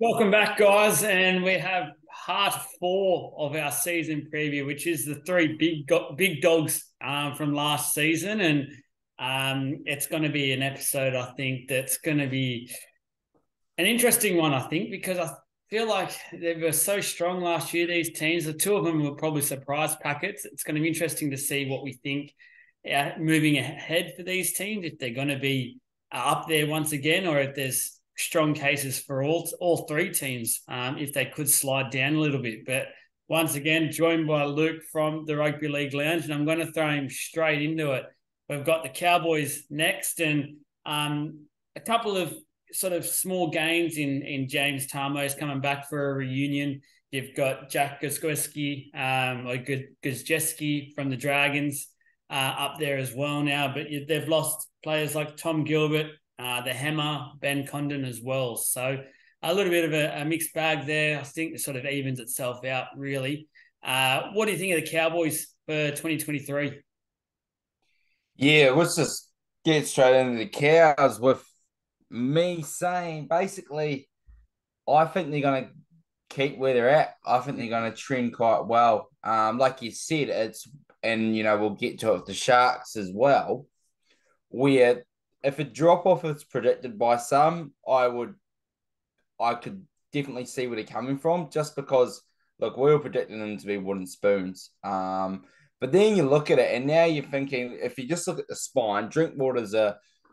Welcome back, guys, and we have part four of our season preview, which is the three big dogs from last season, and it's going to be an episode I think that's going to be an interesting one. I think because I feel like they were so strong last year. These teams, the two of them were probably surprise packets. It's going to be interesting to see what we think moving ahead for these teams, if they're going to be up there once again, or if there's strong cases for all three teams, if they could slide down a little bit. But once again, joined by Luke from the Rugby League Lounge, and I'm going to throw him straight into it. We've got the Cowboys next, and a couple of sort of small gains in James Tarmo's coming back for a reunion. You've got Jack Guzieski from the Dragons up there as well now, but they've lost players like Tom Gilbert, the Hammer, Ben Condon as well. So a little bit of a mixed bag there. I think it sort of evens itself out, really. What do you think of the Cowboys for 2023? Yeah, let's just get straight into the cows with me saying basically, I think they're going to keep where they're at. I think they're going to trend quite well. Like you said, we'll get to it with the Sharks as well, where if a drop off is predicted by some, I could definitely see where they're coming from, just because look, we were predicting them to be wooden spoons. But then you look at it, and now you're thinking, if you just look at the spine, Drinkwater's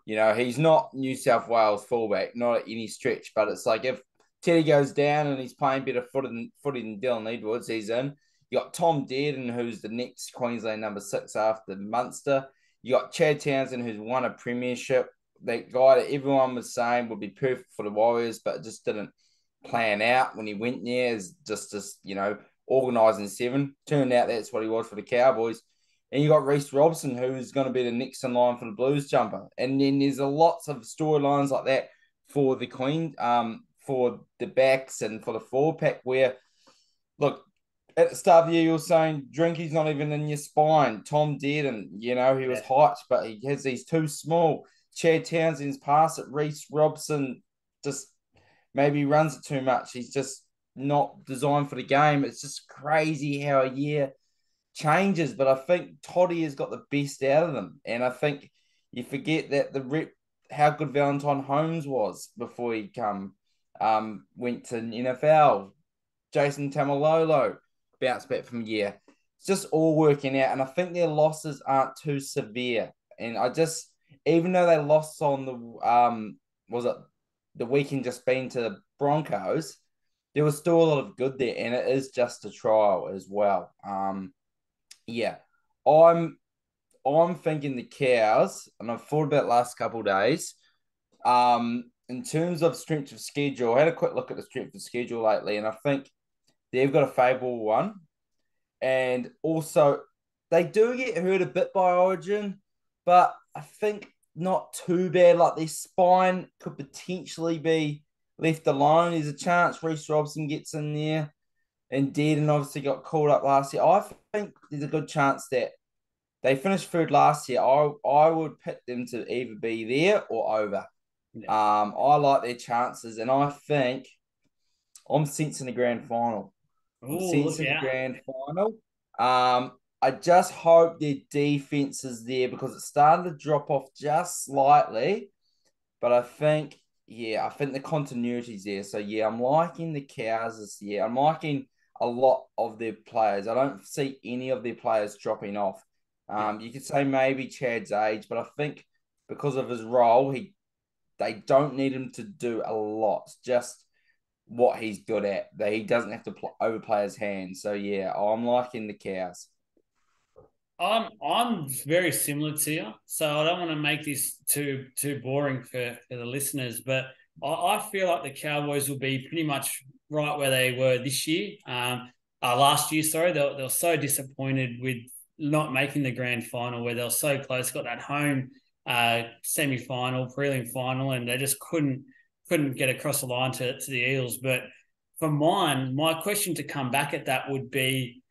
he's not New South Wales fullback, not at any stretch. But it's like if Teddy goes down and he's playing better footy than Dylan Edwards, he's in. You got Tom Dearden, who's the next Queensland number 6 after Munster. You got Chad Townsend, who's won a premiership. That guy that everyone was saying would be perfect for the Warriors, but just didn't plan out when he went there as just organising seven. Turned out that's what he was for the Cowboys. And you got Reece Robson, who's going to be the next in line for the Blues jumper. And then there's lots of storylines like that for the for the backs and for the forward pack, where, look, at the start of the year, you were saying Drinky's not even in your spine. Tom Dearden, he was hyped, but he has these too small. Chad Townsend's pass at Reece Robson just maybe runs it too much. He's just not designed for the game. It's just crazy how a year changes, but I think Toddy has got the best out of them. And I think you forget that how good Valentine Holmes was before he went to NFL. Jason Tamalolo bounced back from a year. It's just all working out, and I think their losses aren't too severe. And even though they lost on the weekend just been to the Broncos, there was still a lot of good there, and it is just a trial as well. Yeah, I'm thinking the Cows, and I've thought about the last couple of days. In terms of strength of schedule, I had a quick look at the strength of schedule lately, and I think they've got a favourable one. And also, they do get hurt a bit by Origin, but I think not too bad. Like, their spine could potentially be left alone. There's a chance Reece Robson gets in there, and Dearden obviously got called up last year. I think there's a good chance that they finished third last year. I would pick them to either be there or over. Yeah. I like their chances, and I think I'm sensing the grand final. I'm sensing the grand final. I just hope their defense is there, because it started to drop off just slightly. But I think the continuity's there. So, yeah, I'm liking the Cows this year. I'm liking a lot of their players. I don't see any of their players dropping off. You could say maybe Chad's age, but I think because of his role, they don't need him to do a lot. Just what he's good at. That he doesn't have to overplay his hand. So, yeah, I'm liking the Cows. I'm very similar to you, so I don't want to make this too boring for the listeners, but I feel like the Cowboys will be pretty much right where they were this year. Last year, sorry, they were so disappointed with not making the grand final, where they were so close, got that home semi-final, prelim final, and they just couldn't get across the line to the Eels. But for mine, my question to come back at that would be,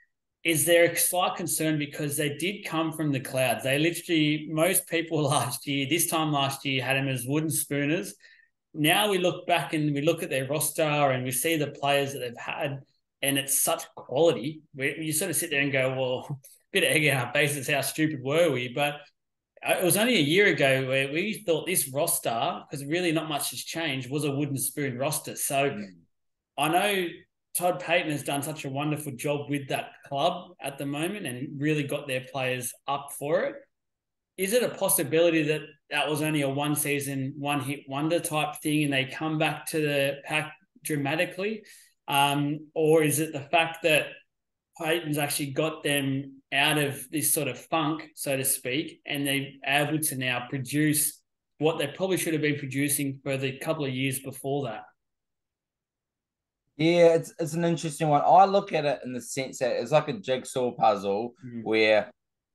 is there a slight concern because they did come from the clouds? They literally, most people this time last year, had them as wooden spooners. now we look back and we look at their roster and we see the players that they've had, and it's such quality. You sort of sit there and go, well, bit of egg on our faces, how stupid were we? But it was only a year ago where we thought this roster, because really not much has changed, was a wooden spoon roster. So I know Todd Payton has done such a wonderful job with that club at the moment and really got their players up for it. Is it a possibility that that was only a one season, one hit wonder type thing and they come back to the pack dramatically? Or is it the fact that Payton's actually got them out of this sort of funk, so to speak, and they're able to now produce what they probably should have been producing for the couple of years before that? Yeah, it's an interesting one. I look at it in the sense that it's like a jigsaw puzzle where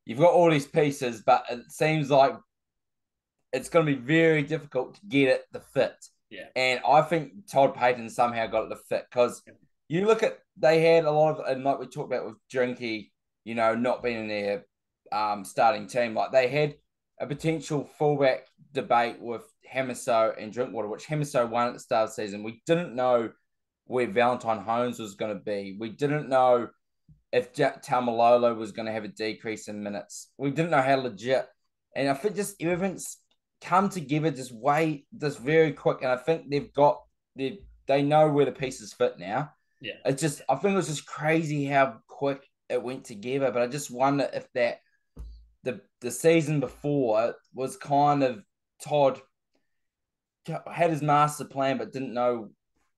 you've got all these pieces, but it seems like it's going to be very difficult to get it to fit. Yeah. And I think Todd Payton somehow got it to fit because you look at, they had a lot of, and like we talked about with Drinky, not being in their starting team, like they had a potential fullback debate with Hamiso and Drinkwater, which Hamiso won at the start of the season. We didn't know where Valentine Holmes was going to be. We didn't know if Jack Tamalolo was going to have a decrease in minutes. We didn't know how legit. And I think just everything's come together just very quick. And I think they know where the pieces fit now. Yeah. I think it was just crazy how quick it went together. But I just wonder if the season before was kind of Todd had his master plan, but didn't know.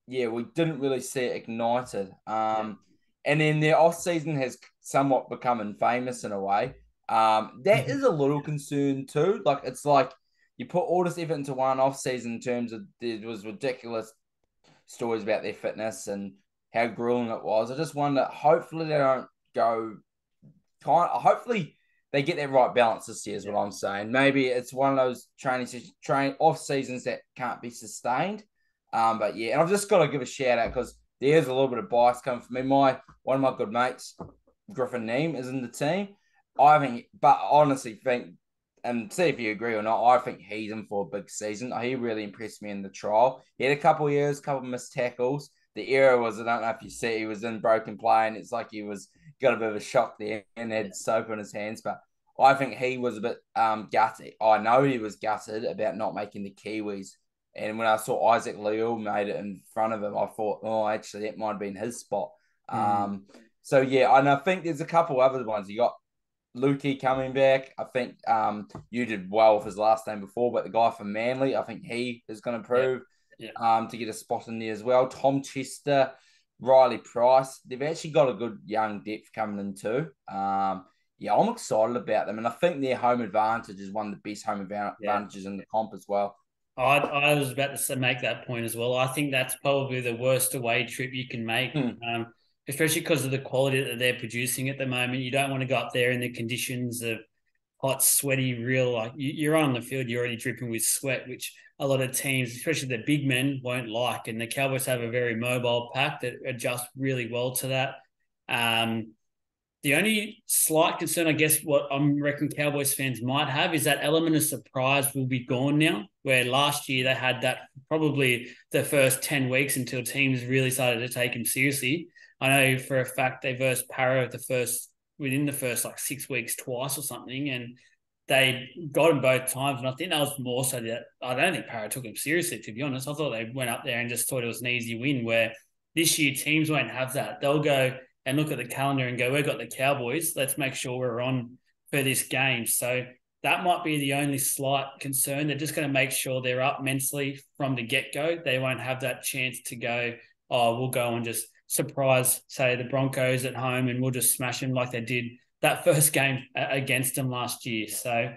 Yeah, we didn't really see it ignited. And then their off season has somewhat become infamous in a way. That is a little concern too. Like it's like you put all this effort into one off season in terms of there was ridiculous stories about their fitness and how grueling it was. I just wonder. Hopefully they don't go. Hopefully they get that right balance this year. Is what I'm saying. Maybe it's one of those training off seasons that can't be sustained. But yeah, and I've just got to give a shout out because there's a little bit of bias coming from me. One of my good mates, Griffin Neem, is in the team. I honestly think, and see if you agree or not, I think he's in for a big season. He really impressed me in the trial. He had a couple of years, couple of missed tackles. The error was, I don't know if you see, he was in broken play, and it's like he got a bit of a shock there and had soap in his hands. But I think he was a bit gutted. I know he was gutted about not making the Kiwis. And when I saw Isaac Leal made it in front of him, I thought, oh, actually, that might have been his spot. So, yeah, and I think there's a couple other ones. You got Lukey coming back. I think you did well with his last name before, but the guy from Manly, I think he is going to prove to get a spot in there as well. Tom Chester, Riley Price. They've actually got a good young depth coming in too. I'm excited about them. And I think their home advantage is one of the best home advantages in the comp as well. I was about to make that point as well. I think that's probably the worst away trip you can make, especially because of the quality that they're producing at the moment. You don't want to go up there in the conditions of hot, sweaty, like you're on the field, you're already dripping with sweat, which a lot of teams, especially the big men, won't like. And the Cowboys have a very mobile pack that adjusts really well to that. The only slight concern, I guess, what I reckon Cowboys fans might have is that element of surprise will be gone now, where last year they had that probably the first 10 weeks until teams really started to take them seriously. I know for a fact they versed Para within the first like 6 weeks twice or something, and they got him both times. And I think that was more so that I don't think Para took him seriously, to be honest. I thought they went up there and just thought it was an easy win, where this year teams won't have that. They'll go and look at the calendar and go, we've got the Cowboys. Let's make sure we're on for this game. So that might be the only slight concern. They're just going to make sure they're up mentally from the get-go. They won't have that chance to go, we'll go and just surprise, say, the Broncos at home and we'll just smash them like they did that first game against them last year. So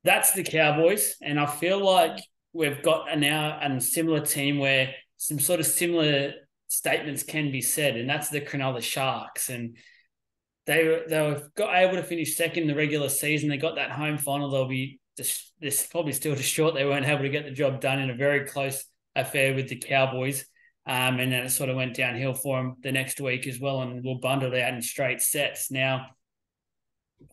that's the Cowboys. And I feel like we've got now a similar team where some sort of similar statements can be said, and that's the Cronulla Sharks. And they were able to finish second in the regular season. They got that home final. They'll be this probably still just short. They weren't able to get the job done in a very close affair with the Cowboys. And then it sort of went downhill for them the next week as well, and we'll bundle it out in straight sets. Now,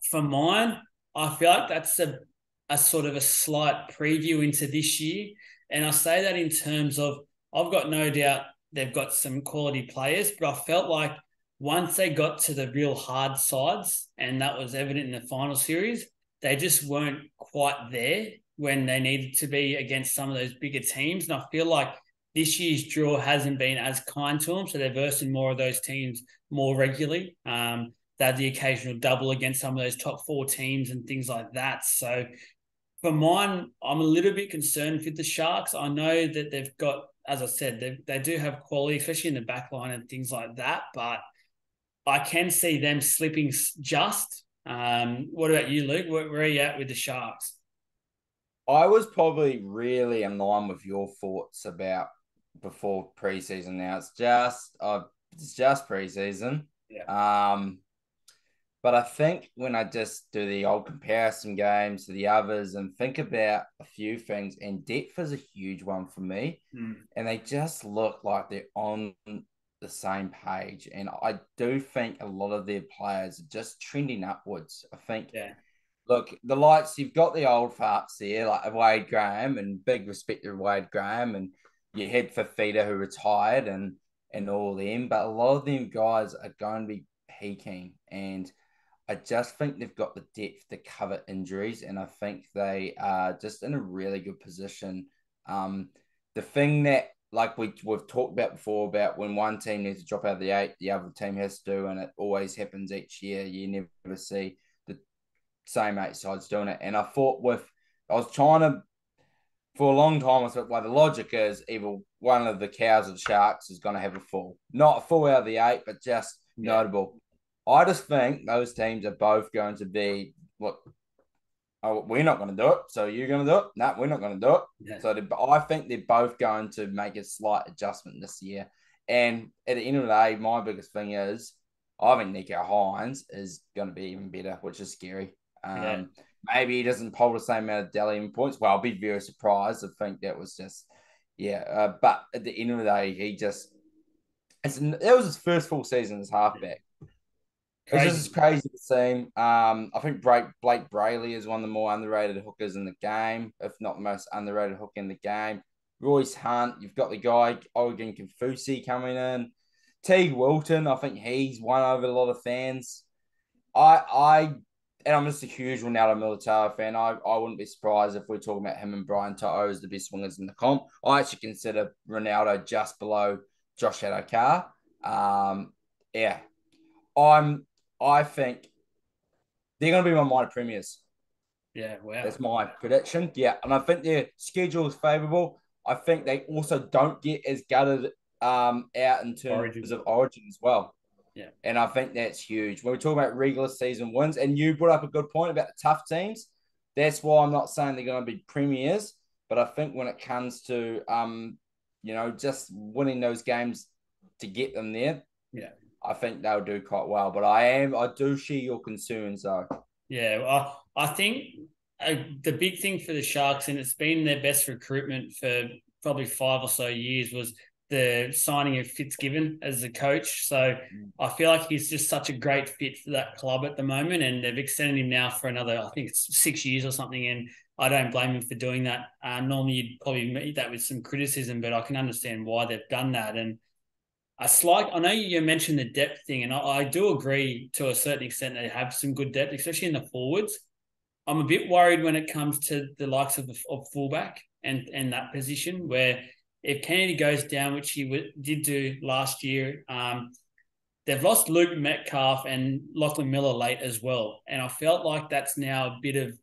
for mine, I feel like that's a sort of a slight preview into this year. And I say that in terms of, I've got no doubt they've got some quality players, but I felt like once they got to the real hard sides, and that was evident in the final series, they just weren't quite there when they needed to be against some of those bigger teams. And I feel like this year's draw hasn't been as kind to them, so they're versing more of those teams more regularly. They had the occasional double against some of those top 4 teams and things like that. So for mine, I'm a little bit concerned with the Sharks. I know that they've got, as I said, they do have quality, especially in the back line and things like that, but I can see them slipping just. What about you, Luke? Where are you at with the Sharks? I was probably really in line with your thoughts about before preseason. Now it's just preseason. Yeah. But I think when I just do the old comparison games to the others and think about a few things, and depth is a huge one for me, and they just look like they're on the same page. And I do think a lot of their players are just trending upwards. I think, look, the lights, you've got the old farts there, like Wade Graham, and big respect to Wade Graham, and you had Fafita who retired and all them, but a lot of them guys are going to be peaking, and I just think they've got the depth to cover injuries, and I think they are just in a really good position. The thing that, like we've talked about before, about when one team needs to drop out of the 8, the other team has to do, and it always happens each year. You never see the same 8 sides doing it. And I was trying to, for a long time, I thought, well, the logic is either one of the cows or the Sharks is going to have a full. Not a full out of the 8, but just notable. I just think those teams are both going to be, look, we're not going to do it, so you're going to do it? No, we're not going to do it. Yeah. So I think they're both going to make a slight adjustment this year. And at the end of the day, my biggest thing is I think Nico Hines is going to be even better, which is scary. Maybe he doesn't pull the same amount of Dalian points. Well, I'll be very surprised. I think that was just, but at the end of the day, that was his first full season as halfback. Crazy. It's just crazy to see. I think Blake Brayley is one of the more underrated hookers in the game, if not the most underrated hooker in the game. Royce Hunt, you've got the guy, Oregon Confusi coming in. Teague Wilton, I think he's won over a lot of fans. And I'm just a huge Ronaldo Militao fan. I wouldn't be surprised if we're talking about him and Brian Toto as the best swingers in the comp. I actually consider Ronaldo just below Josh Adokar. I think they're going to be my minor premiers. Yeah, wow. That's my prediction. Yeah, and I think their schedule is favourable. I think they also don't get as gutted out in terms of Origin as well. Yeah. And I think that's huge. When we talk about regular season wins, and you brought up a good point about the tough teams, that's why I'm not saying they're going to be premiers, but I think when it comes to, just winning those games to get them there, I think they'll do quite well. But I do share your concerns, though. Yeah, well, I think the big thing for the Sharks, and it's been their best recruitment for probably 5 or so years, was the signing of Fitzgibbon as the coach. So I feel like he's just such a great fit for that club at the moment, and they've extended him now for another, I think it's 6 years or something, and I don't blame him for doing that. Normally you'd probably meet that with some criticism, but I can understand why they've done that. And I know you mentioned the depth thing, and I do agree to a certain extent they have some good depth, especially in the forwards. I'm a bit worried when it comes to the likes of fullback and that position, where if Kennedy goes down, which he did do last year, they've lost Luke Metcalf and Lachlan Miller late as well. And I felt like that's now a bit of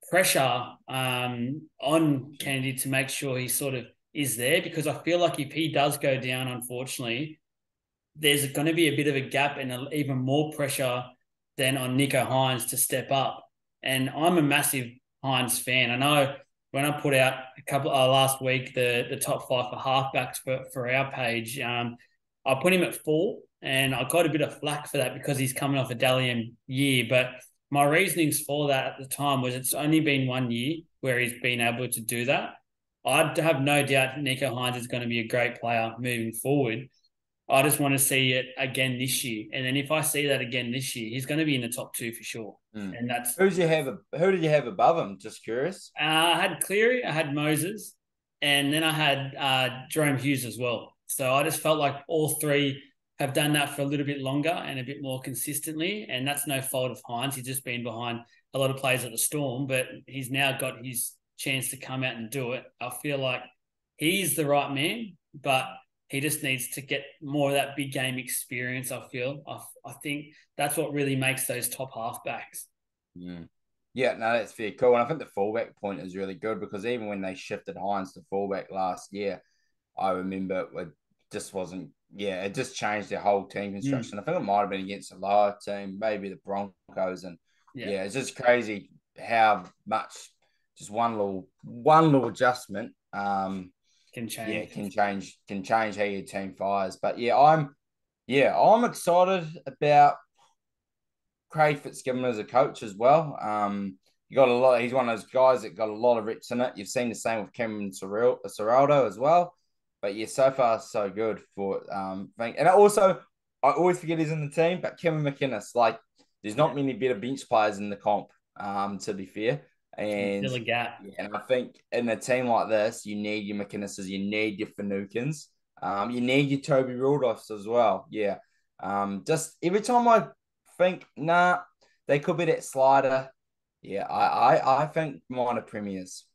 pressure on Kennedy to make sure he sort of is there, because I feel like if he does go down, unfortunately, there's going to be a bit of a gap and even more pressure than on Nico Hines to step up. And I'm a massive Hines fan. I know when I put out a couple last week, the top 5 for halfbacks for our page, I put him at 4, and I got a bit of flack for that because he's coming off a Dalian year. But my reasonings for that at the time was it's only been 1 year where he's been able to do that. I have no doubt Nico Hines is going to be a great player moving forward. I just want to see it again this year. And then if I see that again this year, he's going to be in the top 2 for sure. And that's who did you have above him? Just curious. I had Cleary, I had Moses, and then I had Jerome Hughes as well. So I just felt like all three have done that for a little bit longer and a bit more consistently. And that's no fault of Hines. He's just been behind a lot of players at the Storm, but he's now got his chance to come out and do it. I feel like he's the right man, but he just needs to get more of that big game experience, I feel. I think that's what really makes those top halfbacks. Mm. Yeah, no, that's fair. Cool. And I think the fullback point is really good because even when they shifted Hines to fullback last year, I remember it just wasn't, yeah, it just changed their whole team construction. I think it might have been against a lower team, maybe the Broncos. And yeah, it's just crazy how much just one little adjustment Can change. Yeah, can change how your team fires. But I'm excited about Craig Fitzgibbon as a coach as well. You got a lot. He's one of those guys that got a lot of reps in it. You've seen the same with Cameron Ciraldo as well. But yeah, so far so good for and I always forget he's in the team, but Kevin McInnes, like there's not many better bench players in the comp, to be fair. And fill a gap. Yeah, and I think in a team like this, you need your McInneses, you need your Fanukins, you need your Toby Rudolphs as well. Yeah. Just every time I think, nah, they could be that slider. Yeah, I think minor premiers.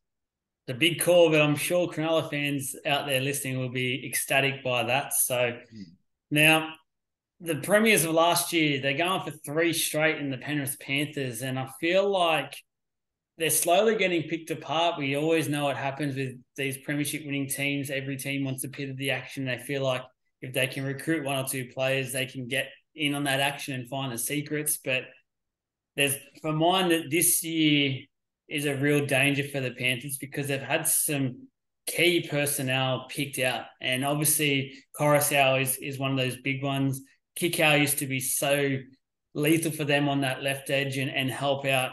The big call, but I'm sure Cronulla fans out there listening will be ecstatic by that. So now the premiers of last year, they're going for 3 straight in the Penrith Panthers, and I feel like they're slowly getting picked apart. We always know what happens with these premiership winning teams. Every team wants a bit of the action. They feel like if they can recruit 1 or 2 players, they can get in on that action and find the secrets. But there's, for mine, that this year is a real danger for the Panthers because they've had some key personnel picked out. And obviously, Coruscant is one of those big ones. Kikau used to be so lethal for them on that left edge and help out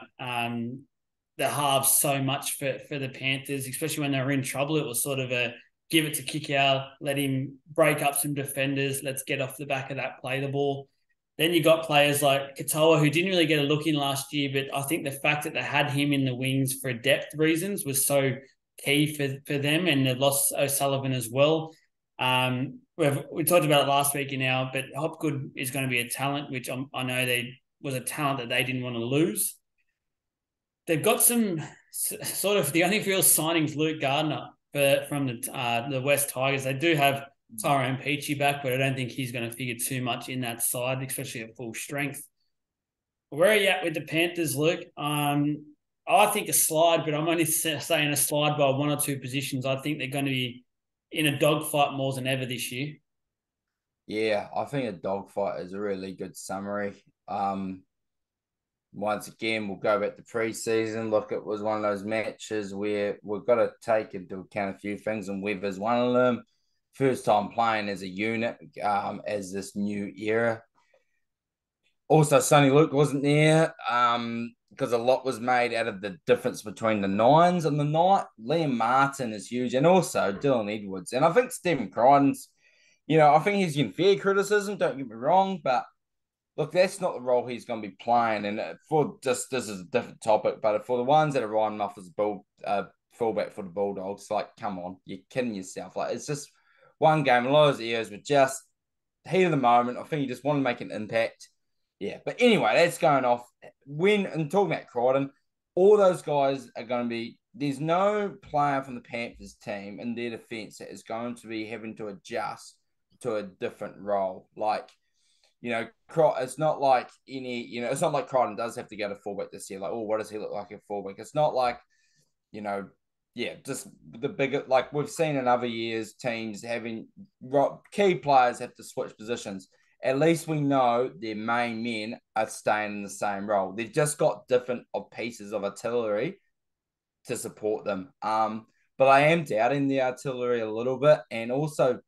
the halves so much for the Panthers, especially when they were in trouble. It was sort of a give it to Kikau, let him break up some defenders, let's get off the back of that, play the ball. Then you got players like Katoa, who didn't really get a look in last year, but I think the fact that they had him in the wings for depth reasons was so key for them, and they lost O'Sullivan as well. We talked about it last week but Hopgood is going to be a talent, which I know was a talent that they didn't want to lose. They've got some sort of, the only real signings, Luke Gardner from the West Tigers. They do have Tyrone Peachy back, but I don't think he's going to figure too much in that side, especially at full strength. Where are you at with the Panthers, Luke? I think a slide, but I'm only saying a slide by 1 or 2 positions. I think they're going to be in a dogfight more than ever this year. Yeah, I think a dogfight is a really good summary. Once again, we'll go back to preseason. Look, it was one of those matches where we've got to take into account a few things, and Weber's one of them. First time playing as a unit, as this new era. Also, Sonny Luke wasn't there because a lot was made out of the difference between the nines on the night. Liam Martin is huge, and also Dylan Edwards. And I think Stephen Crichton's, I think he's getting fair criticism, don't get me wrong, but look, that's not the role he's going to be playing. And this is a different topic, but for the ones that are Ryan Muffler's fullback for the Bulldogs, like, come on, you're kidding yourself. Like, it's just one game. A lot of his ears were just heat of the moment. I think he just wanted to make an impact. Yeah, but anyway, that's going off. And talking about Crichton, all those guys are going to be. There's no player from the Panthers team in their defense that is going to be having to adjust to a different role. Like, it's not like it's not like Crichton does have to go to fullback this year. Like, oh, what does he look like at fullback? It's not like, just the bigger, like we've seen in other years, teams having key players have to switch positions. At least we know their main men are staying in the same role. They've just got different pieces of artillery to support them. But I am doubting the artillery a little bit, and also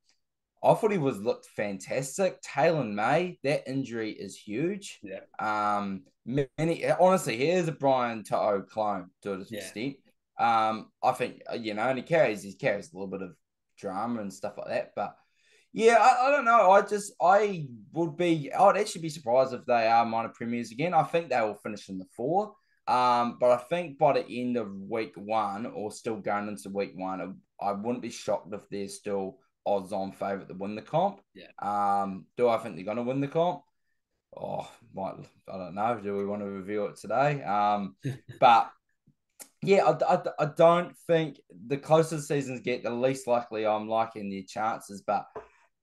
I thought he looked fantastic. Taylor May, that injury is huge. Yeah. Honestly, here's a Brian To'o clone to an extent. I think, and he carries a little bit of drama and stuff like that. But yeah, I don't know. I'd actually be surprised if they are minor premiers again. I think they will finish in the 4. But I think by the end of week one, or still going into week one, I wouldn't be shocked if they're still odds-on favourite to win the comp. Yeah. Do I think they're going to win the comp? I don't know. Do we want to reveal it today? But yeah, I don't think the closer the seasons get, the least likely I'm liking their chances. But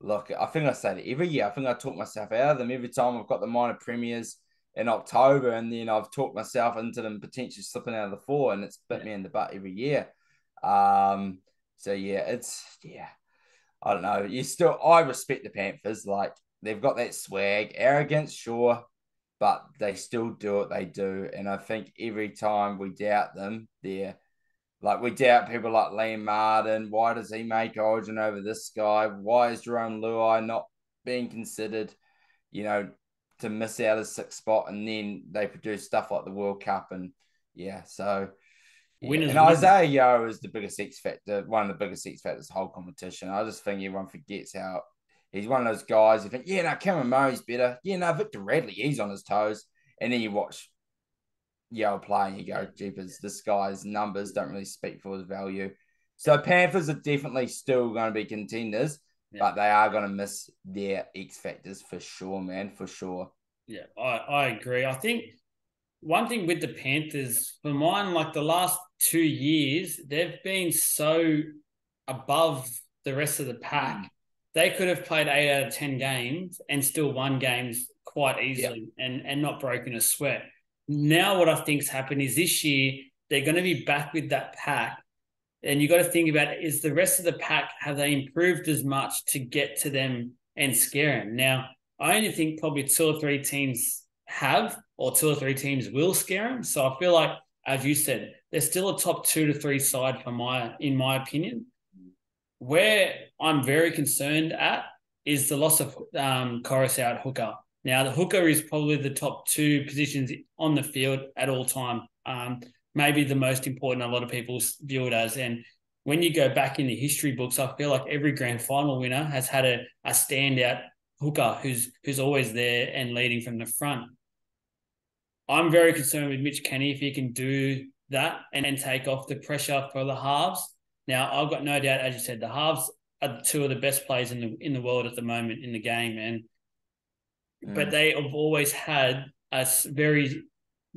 look, I think I say that every year. I think I talk myself out of them every time I've got the minor premiers in October, and then I've talked myself into them potentially slipping out of the four, and it's bit me in the butt every year. So yeah, I don't know. I respect the Panthers. Like, they've got that swag, arrogance, sure, but they still do what they do. And I think every time we doubt them, we doubt people like Liam Martin. Why does he make Origin over this guy? Why is Jerome Luai not being considered, to miss out a sixth spot? And then they produce stuff like the World Cup. And so Winners and Isaiah Yeo is the biggest X factor, one of the biggest X factors of the whole competition. I just think everyone forgets how he's one of those guys. You think, Cameron Murray's better. Victor Radley, he's on his toes. And then you watch Yeo play and you go, jeepers, this guy's numbers don't really speak for his value. So Panthers are definitely still going to be contenders, but they are going to miss their X factors for sure, man, for sure. Yeah, I agree. I think one thing with the Panthers, for mine, like the last 2 years, they've been so above the rest of the pack. They could have played 8 out of 10 games and still won games quite easily and not broken a sweat. Now what I think's happened is this year they're going to be back with that pack. And you got to think about, is the rest of the pack, have they improved as much to get to them and scare them? Now, I only think probably 2 or 3 teams have, or 2 or 3 teams will scare them. So I feel like, as you said, they're still a top 2 to 3 side in my opinion. Where I'm very concerned at is the loss of Coruscant at hooker. Now, the hooker is probably the top 2 positions on the field at all time. Maybe the most important a lot of people view it as. And when you go back in the history books, I feel like every grand final winner has had a standout hooker who's always there and leading from the front. I'm very concerned with Mitch Kenny if he can do that and take off the pressure for the halves. Now, I've got no doubt, as you said, the halves are 2 of the best players in the world at the moment in the game, but they have always had a very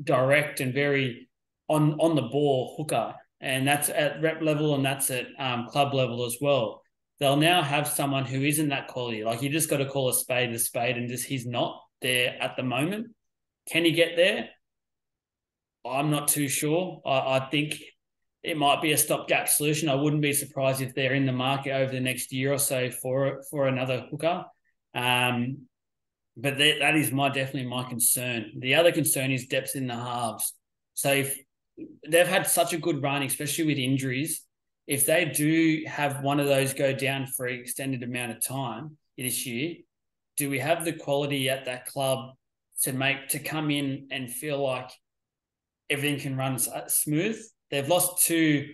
direct and very on the ball hooker, and that's at rep level and that's at club level as well. They'll now have someone who isn't that quality. Like, you just got to call a spade, and just he's not there at the moment. Can he get there? I'm not too sure. I think it might be a stopgap solution. I wouldn't be surprised if they're in the market over the next year or so for another hooker. But that is definitely my concern. The other concern is depth in the halves. So if they've had such a good run, especially with injuries, if they do have one of those go down for an extended amount of time this year, do we have the quality at that club to come in and feel like everything can run smooth? They've lost 2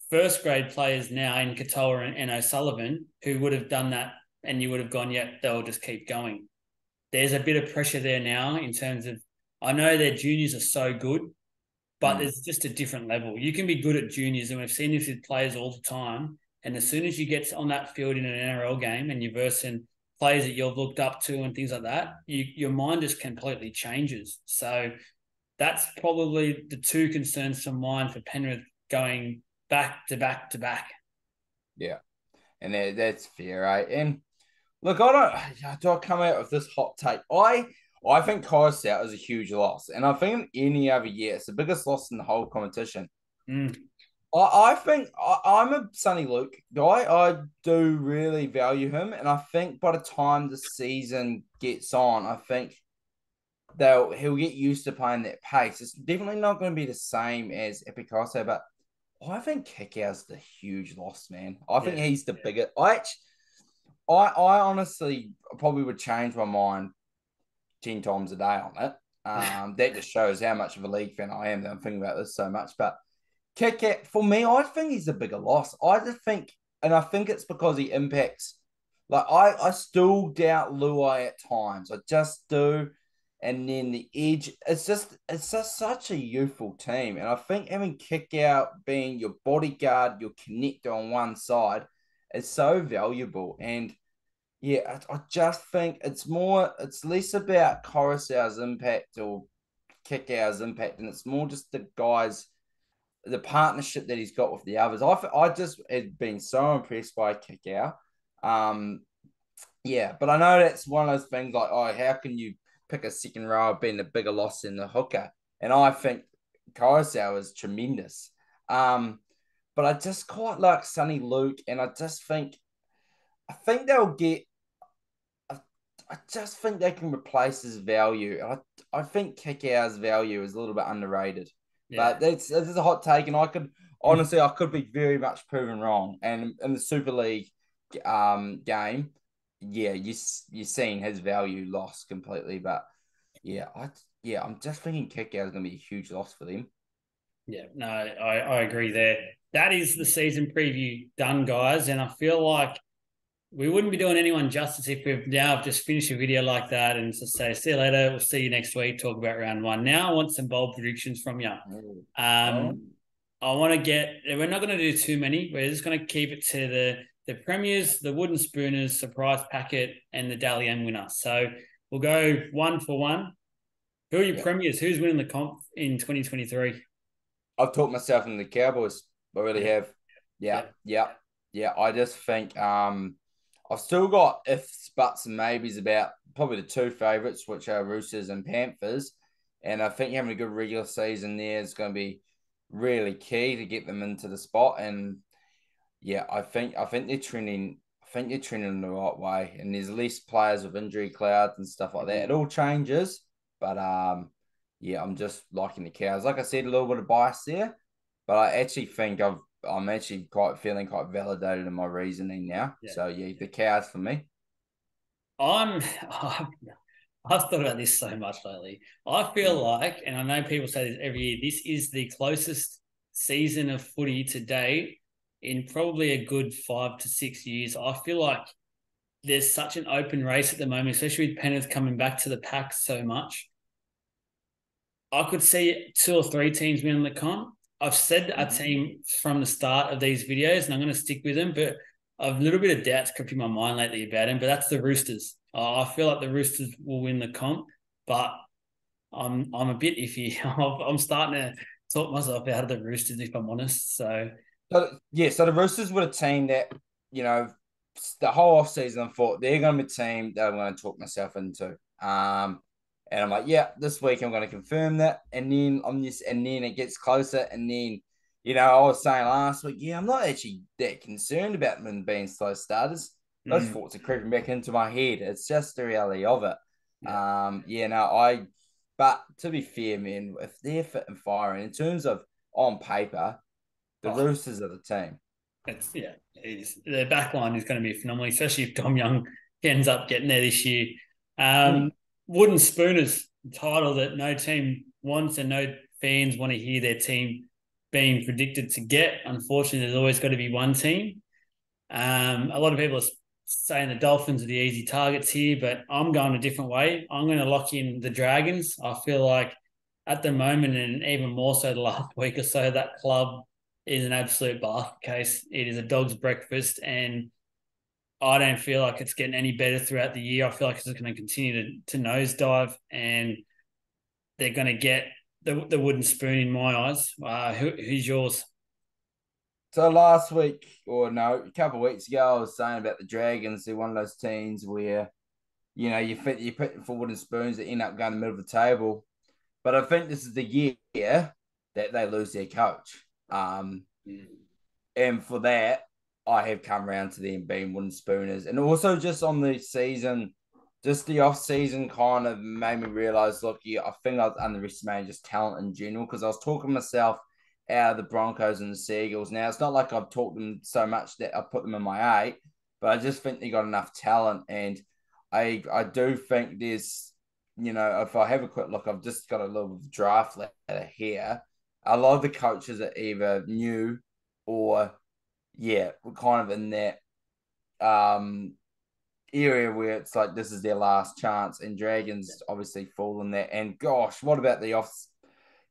first-grade players now in Katoa and O'Sullivan who would have done that, and you would have gone, they'll just keep going. There's a bit of pressure there now in terms of, I know their juniors are so good, but there's just a different level. You can be good at juniors, and we've seen this with players all the time, and as soon as you get on that field in an NRL game and you're versing players that you've looked up to and things like that, your mind just completely changes. So that's probably the 2 concerns from mine for Penrith going back to back to back. Yeah, and that's fair, right? And look, do I come out with this hot take? I think Coruscant is a huge loss, and I think any other year it's the biggest loss in the whole competition. I think I'm a Sonny Luke guy. I do really value him, and I think by the time the season gets on, I think he'll get used to playing that pace. It's definitely not going to be the same as Epicoso, but I think Kickout's the huge loss, man. I think he's the biggest. I honestly probably would change my mind 10 times a day on it. That just shows how much of a league fan I am that I'm thinking about this so much. But Kickout, for me, I think he's the bigger loss. I think it's because he impacts. Like, I still doubt Luai at times. I just do. and then the edge. It's just such a youthful team, and I think having kick out being your bodyguard, your connector on one side, is so valuable. And yeah, I just think it's less about Coruscant's impact or kick out's impact, and it's more just the guys, the partnership that he's got with the others. I just have been so impressed by kick out. Um, yeah, but I know that's one of those things like, oh, how can you pick a second row being a bigger loss than the hooker? And I think Carousel is tremendous. Um, but I just quite like Sonny Luke, and I think they'll get. I just think they can replace his value. I think Kickout's value is a little bit underrated, Yeah. but this is a hot take, and I could be very much proven wrong. And in the Super League game, yeah, you're seeing his value lost completely. But I'm just thinking Kickout is going to be a huge loss for them. Yeah, no, I agree there. That is the season preview done, guys. And I feel like we wouldn't be doing anyone justice if we've now just finished a video like that and just say, see you later, we'll see you next week, talk about round one. Now I want some bold predictions from you. Oh, I want to we're not going to do too many. We're just going to keep it to the premiers, the wooden spooners, surprise packet, and the Dally M winner. So we'll go one for one. Who are your yeah. premiers? Who's winning the comp in 2023? I've talked myself into the Cowboys. I really Yeah, have. Yeah, yeah, yeah, yeah. I just think I've still got ifs, buts, and maybes about probably the two favourites, which are Roosters and Panthers. And I think having a good regular season there is going to be really key to get them into the spot. And yeah, I think they're trending. I think they're trending in the right way. And there's less players with injury clouds and stuff like that. It all changes, but yeah, I'm just liking the Cows. Like I said, a little bit of bias there, but I actually think I'm actually quite feeling quite validated in my reasoning now. yeah. So yeah, the Cows for me. I'm I've thought about this so much lately. I feel Mm. like, and I know people say this every year, this is the closest season of footy to date in probably a good 5 to 6 years. I feel like there's such an open race at the moment, especially with Penrith coming back to the pack so much. I could see two or three teams winning the comp. I've said a Mhm. team from the start of these videos, and I'm going to stick with them, but I've a little bit of doubts crept in my mind lately about them, but that's the Roosters. I feel like the Roosters will win the comp, but I'm a bit iffy. I'm starting to talk myself out of the Roosters, if I'm honest. So, So the Roosters were a team that, you know, the whole offseason I thought they're going to be a team that I'm going to talk myself into. And I'm like, yeah, this week I'm going to confirm that. And then it gets closer. And then, I was saying last week, yeah, I'm not actually that concerned about them being slow starters. Those mm, thoughts are creeping back into my head. It's just the reality of it. yeah. But to be fair, man, if they're fit and firing in terms of on paper, the Oh, Roosters are the team. it is. The back line is going to be phenomenal, especially if Tom Young ends up getting there this year. Mm. Wooden Spooners, title that no team wants and no fans want to hear their team being predicted to get. Unfortunately, there's always got to be one team. A lot of people are saying the Dolphins are the easy targets here, but I'm going a different way. I'm going to lock in the Dragons. I feel like at the moment, and even more so the last week or so, that club is an absolute basket case. It is a dog's breakfast, and I don't feel like it's getting any better throughout the year. I feel like it's just going to continue to nosedive, and they're going to get the wooden spoon in my eyes. Who's yours? So last week, or no, a couple of weeks ago, I was saying about the Dragons. They're one of those teams where you put for wooden spoons that end up going in the middle of the table. But I think this is the year that they lose their coach. And for that, I have come around to them being wooden spooners. And also just on the season, just the off season kind of made me realize, look, yeah, I think I was underestimating just talent in general because I was talking myself out of the Broncos and the Seagulls. Now it's not like I've talked them so much that I put them in my eight, but I just think they got enough talent, and I do think there's, if I have a quick look, I've just got a little draft ladder here. A lot of the coaches are either new or yeah, we're kind of in that um area where it's like this is their last chance, and Dragons obviously fall in that. And gosh, what about the offs?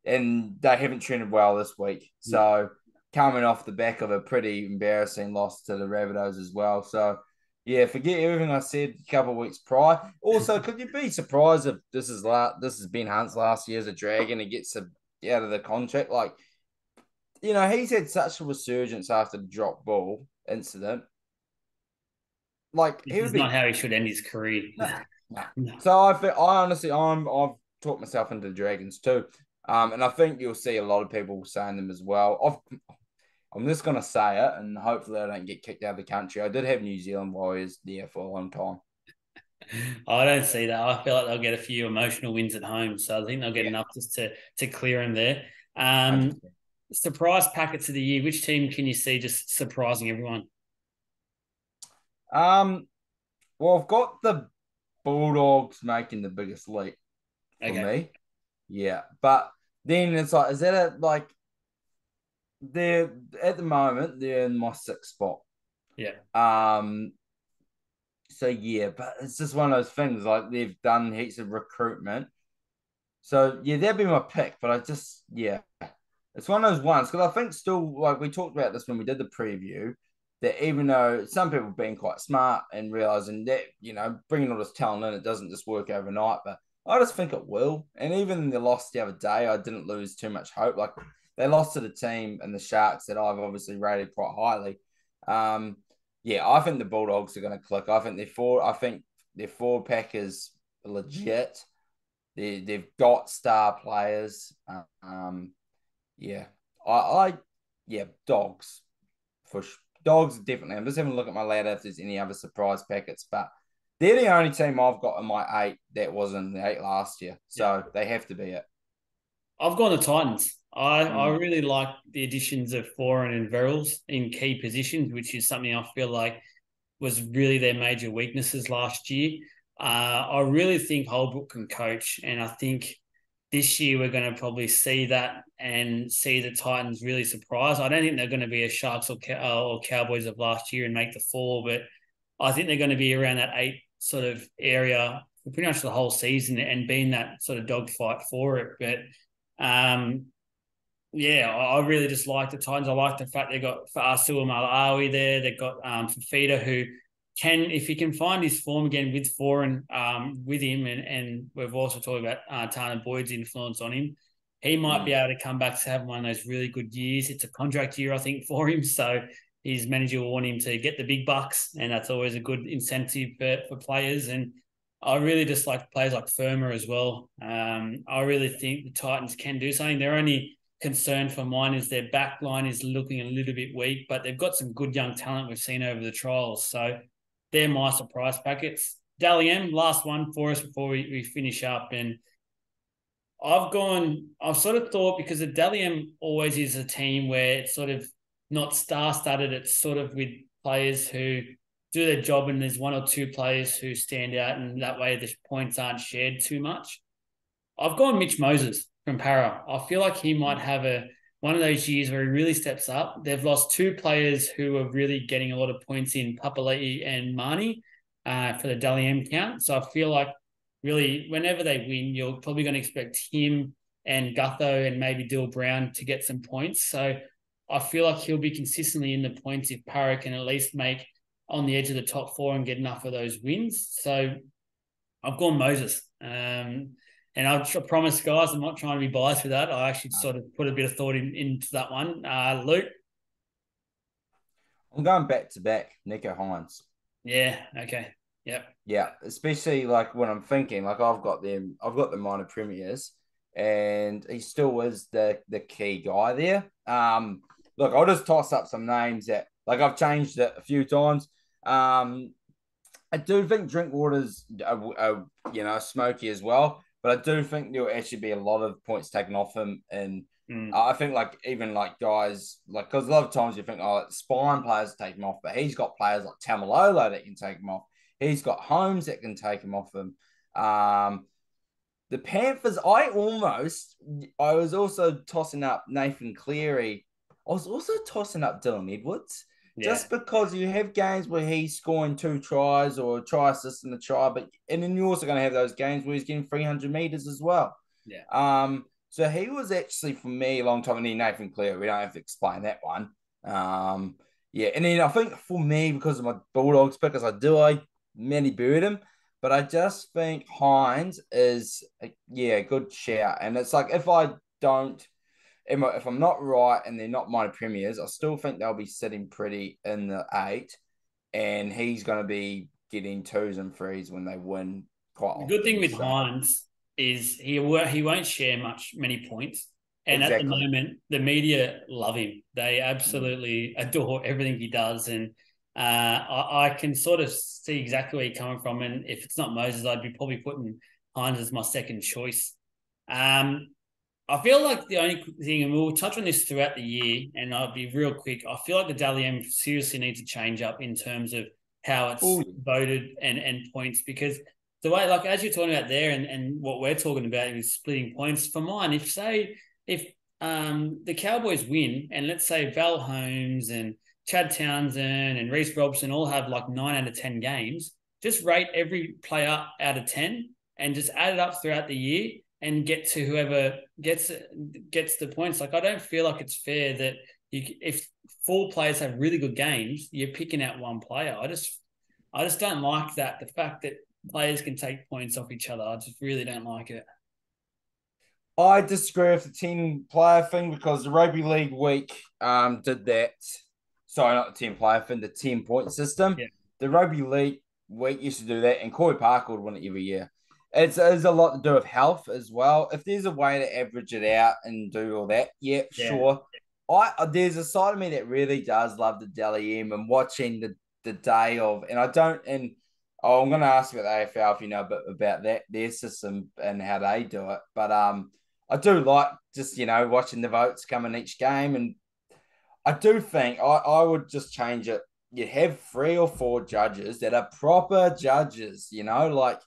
And they haven't trended well this week. Yeah. So coming off the back of a pretty embarrassing loss to the Rabbitohs as well. So yeah, forget everything I said a couple of weeks prior. Also, could you be surprised if this is Ben Hunt's last year as a Dragon and gets out of the contract? Like, he's had such a resurgence after the drop ball incident. Like This he would is not be how he should end his career. nah. No. So I honestly I've talked myself into the Dragons too. And I think you'll see a lot of people saying them as well. I'm just gonna say it, and hopefully I don't get kicked out of the country. I did have New Zealand Warriors there for a long time. I don't see that. I feel like they'll get a few emotional wins at home, so I think they'll get Yeah, enough just to clear them there. 100%. Surprise packets of the year. Which team can you see just surprising everyone? Well, I've got the Bulldogs making the biggest leap for Okay. me. Yeah, but then it's like, is that they're at the moment they're in my sixth spot. Yeah. Um, so yeah, but it's just one of those things. Like they've done heaps of recruitment. So yeah, that'd be my pick. But it's one of those ones because I think still like we talked about this when we did the preview that even though some people being quite smart and realizing that bringing all this talent in, it doesn't just work overnight. But I just think it will. And even the loss the other day, I didn't lose too much hope. Like they lost to the team and the Sharks that I've obviously rated quite highly. Um, yeah, I think the Bulldogs are going to click. I think their forward pack is legit. They've got star players. Yeah, yeah, dogs for dogs definitely. I'm just having a look at my ladder if there's any other surprise packets, but they're the only team I've got in my 8 that was in the 8 last year, Yeah. so they have to be it. I've gone the Titans. I Mm, really like the additions of Foran and Verrills in key positions, which is something I feel like was really their major weaknesses last year. I really think Holbrook can coach, and I think this year we're going to probably see that and see the Titans really surprise. I don't think they're going to be as Sharks or Cowboys of last year and make the 4, but I think they're going to be around that 8 sort of area for pretty much the whole season and being that sort of dogfight for it. But yeah, I really just like the Titans. I like the fact they got Faasua Malawi there. They've got Fafita who can, if he can find his form again with Foreign with him, and we've also talked about Tana Boyd's influence on him, he might be mm, able to come back to have one of those really good years. It's a contract year, I think, for him. So his manager will want him to get the big bucks, and that's always a good incentive for players. And I really just like players like Firma as well. I really think the Titans can do something. They're only concern for mine is their back line is looking a little bit weak, but they've got some good young talent we've seen over the trials. So they're my surprise packets. Dally M, last one for us before we finish up. And I've sort of thought because the Dally M always is a team where it's sort of not star-studded. It's sort of with players who do their job and there's 1 or 2 players who stand out and that way the points aren't shared too much. I've gone Mitch Moses from Para. I feel like he might mm. have one of those years where he really steps up. They've lost 2 players who are really getting a lot of points in Papali'i and Marnie for the Dally M count. So I feel like really whenever they win, you're probably going to expect him and Gutho and maybe Dill Brown to get some points. So I feel like he'll be consistently in the points if Para can at least make on the edge of the top 4 and get enough of those wins. So I've gone Moses. And I promise, guys, I'm not trying to be biased with that. I actually sort of put a bit of thought into that one. Luke? I'm going back to back, Nico Hines. Yeah, okay. Yep. Yeah, especially like when I'm thinking, like I've got the minor premiers, and he still is the key guy there. Look, I'll just toss up some names that like I've changed it a few times. I do think Drinkwater's smoky as well, but I do think there'll actually be a lot of points taken off him, and I think like even like guys like because a lot of times you think spine players take him off, but he's got players like Tamalolo that can take him off. He's got Holmes that can take him off him. The Panthers, I was also tossing up Nathan Cleary. I was also tossing up Dylan Edwards. Yeah. Just because you have games where he's scoring 2 tries or a try assist in the try, and then you're also going to have those games where he's getting 300 meters as well. Yeah. So he was actually for me a long time. And then Nathan Clear, we don't have to explain that one. Yeah, and then I think for me because of my Bulldogs pick, as I many buried him, but I just think Hines is a good shout. And it's like if I don't if I'm not right and they're not my premiers, I still think they'll be sitting pretty in the 8, and he's going to be getting 2s and 3s when they win quite The good thing often. with So Hines is he won't share many points, and at the exactly. moment the media love him. They Mm. absolutely adore everything he does, and I can sort of see exactly where you're coming from. And if it's not Moses, I'd be probably putting Hines as my second choice. Um, I feel like the only thing, and we'll touch on this throughout the year, and I'll be real quick. I feel like the Dally M seriously needs to change up in terms of how it's Oh, voted and points, because the way, like as you're talking about there, and what we're talking about is splitting points. For mine, if the Cowboys win, and let's say Val Holmes and Chad Townsend and Reece Robson all have like 9 out of 10 games, just rate every player out of 10 and just add it up throughout the year and get to whoever gets the points. Like I don't feel like it's fair that if 4 players have really good games, you're picking out one player. I just don't like that. The fact that players can take points off each other, I just really don't like it. I disagree with the 10-player thing because the Rugby League Week did that. Sorry, not the 10-player thing, the 10-point system. Yeah, The Rugby League Week used to do that, and Corey Parker would win it every year. It's a lot to do with health as well. If there's a way to average it out and do all that, yeah, yeah, sure. There's a side of me that really does love the Dally M and watching the day of, and I don't, and I'm going to ask you about the AFL if you know a bit about that their system and how they do it, but I do like just watching the votes come in each game, and I do think I would just change it. You have 3 or 4 judges that are proper judges, like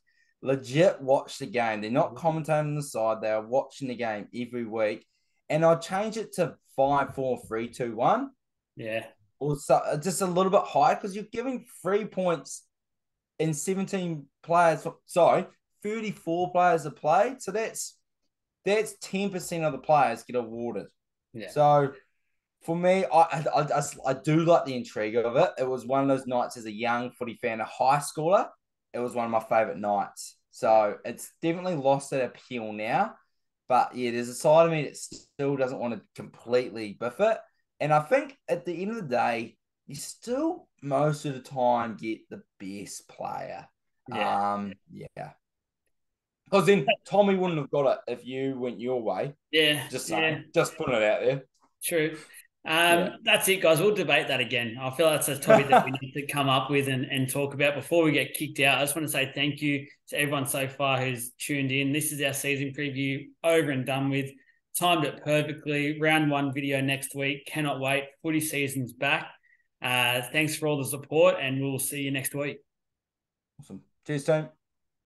legit watch the game. They're not commentating on the side; they are watching the game every week. And I'd change it to 5, 4, 3, 2, 1, yeah, or so, just a little bit higher because you're giving 3 points in 17 players. Sorry, 34 players are played, so that's 10% of the players get awarded. yeah, So for me, I do like the intrigue of it. It was one of those nights as a young footy fan, a high schooler. It was one of my favourite nights. yeah, So it's definitely lost that appeal now. But yeah, there's a side of me that still doesn't want to completely biff it. And I think at the end of the day, you still most of the time get the best player. yeah. Yeah. Because then Tommy wouldn't have got it if you went your way. Yeah, Just yeah, saying. Just putting it out there. true. Yeah. That's it, guys. We'll debate that again. I feel that's a topic that we need to come up with and talk about before we get kicked out. I just want to say thank you to everyone so far who's tuned in. This is our season preview over and done with. Timed it perfectly. Round 1 video next week. Cannot wait. Footy season's back. Thanks for all the support, and we'll see you next week. Awesome. Cheers, team.